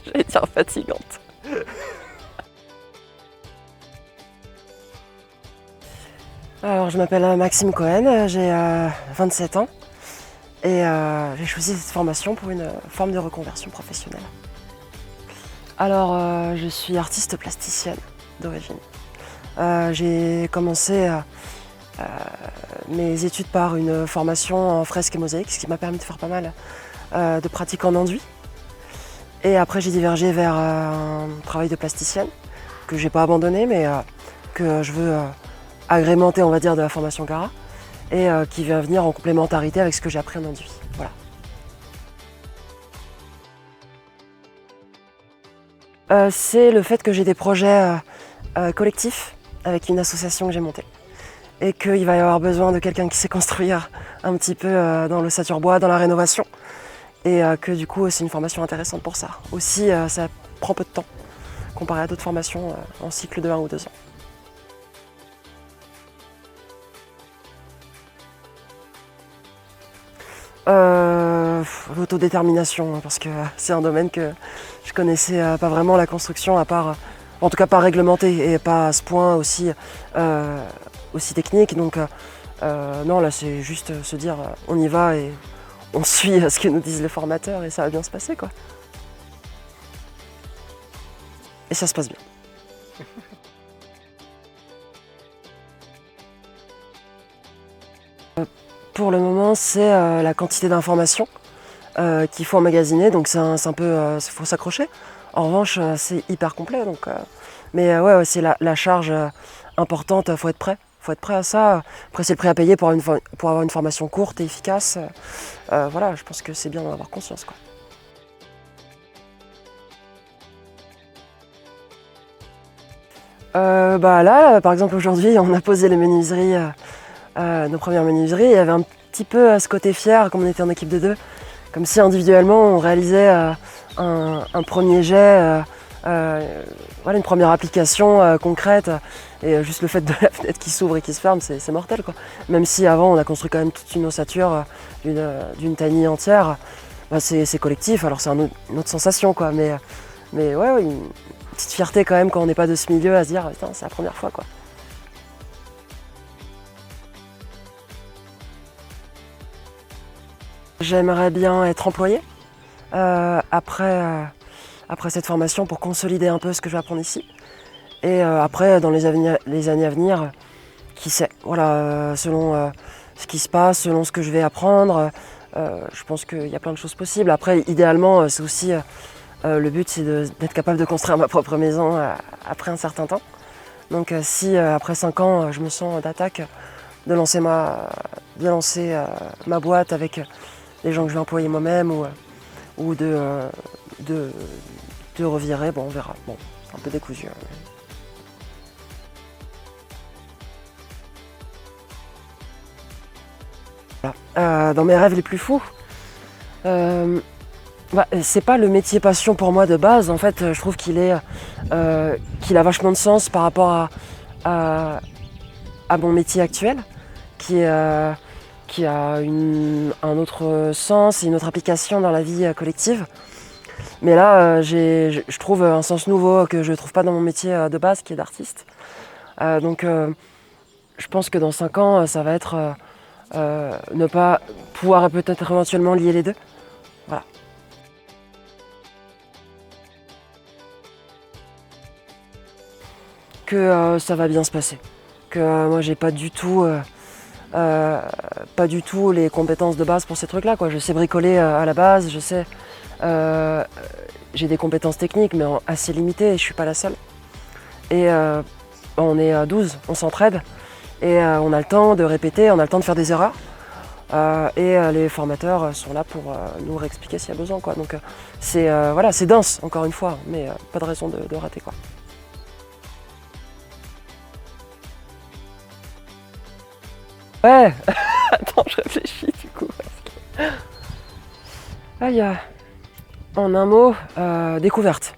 j'allais dire fatigante. Alors, je m'appelle Maxime Cohen, j'ai 27 ans et j'ai choisi cette formation pour une forme de reconversion professionnelle. Alors, je suis artiste plasticienne d'origine. J'ai commencé mes études par une formation en fresque et mosaïque, ce qui m'a permis de faire pas mal de pratiques en enduit. Et après, j'ai divergé vers un travail de plasticienne que j'ai pas abandonné, mais que je veux agrémenter, on va dire, de la formation Gara et qui vient venir en complémentarité avec ce que j'ai appris en enduit. Voilà. C'est le fait que j'ai des projets collectifs avec une association que j'ai montée et qu'il va y avoir besoin de quelqu'un qui sait construire un petit peu dans l'ossature bois, dans la rénovation et que du coup c'est une formation intéressante pour ça. Aussi ça prend peu de temps comparé à d'autres formations en cycle de 1 ou 2 ans. L'autodétermination, parce que c'est un domaine que je connaissais pas vraiment, la construction, à part, en tout cas pas réglementé et pas à ce point aussi technique. Donc non, là c'est juste se dire on y va et on suit ce que nous disent les formateurs et ça va bien se passer, quoi. Et ça se passe bien. Pour le moment, c'est la quantité d'informations qu'il faut emmagasiner, donc c'est un peu, faut s'accrocher. En revanche, c'est hyper complet, donc, mais ouais, c'est la charge importante, faut être prêt. Faut être prêt à ça. Après, c'est le prix à payer pour avoir une formation courte et efficace. Voilà, je pense que c'est bien d'en avoir conscience, quoi. Là, par exemple, aujourd'hui, on a posé les menuiseries, nos premières menuiseries. Il y avait un petit peu ce côté fier, comme on était en équipe de 2, comme si individuellement on réalisait un premier jet, voilà, une première application concrète. Et juste le fait de la fenêtre qui s'ouvre et qui se ferme, c'est mortel, quoi. Même si avant on a construit quand même toute une ossature d'une taillis entière, c'est collectif, alors c'est une autre sensation, quoi. Mais ouais, une petite fierté quand même quand on n'est pas de ce milieu à se dire putain, c'est la première fois, quoi. J'aimerais bien être employée après cette formation pour consolider un peu ce que je vais apprendre ici. Et après, dans les années à venir, qui sait, voilà, selon ce qui se passe, selon ce que je vais apprendre, je pense qu'il y a plein de choses possibles. Après, idéalement, c'est aussi le but, c'est d'être capable de construire ma propre maison après un certain temps. Donc si après 5 ans, je me sens d'attaque de lancer ma boîte avec les gens que je vais employer moi-même ou de revirer, bon, on verra. Bon, c'est un peu décousu. Voilà. Dans mes rêves les plus fous, c'est pas le métier passion pour moi de base. En fait, je trouve qu'il a vachement de sens par rapport à mon métier actuel, qui a un autre sens et une autre application dans la vie collective. Mais là, je trouve un sens nouveau que je ne trouve pas dans mon métier de base, qui est d'artiste. Donc, je pense que dans 5 ans, ça va être ne pas pouvoir peut-être éventuellement lier les deux. Voilà. Que ça va bien se passer. Que moi, j'ai pas du tout les compétences de base pour ces trucs-là, quoi. Je sais bricoler à la base, je sais. J'ai des compétences techniques, mais assez limitées, et je suis pas la seule. Et on est à 12, on s'entraide, et on a le temps de répéter, on a le temps de faire des erreurs. Et les formateurs sont là pour nous réexpliquer s'il y a besoin, quoi. Donc voilà, c'est dense, encore une fois, mais pas de raison de rater, quoi. Ouais. Attends, je réfléchis du coup. Ah, il y a, en un mot, découverte.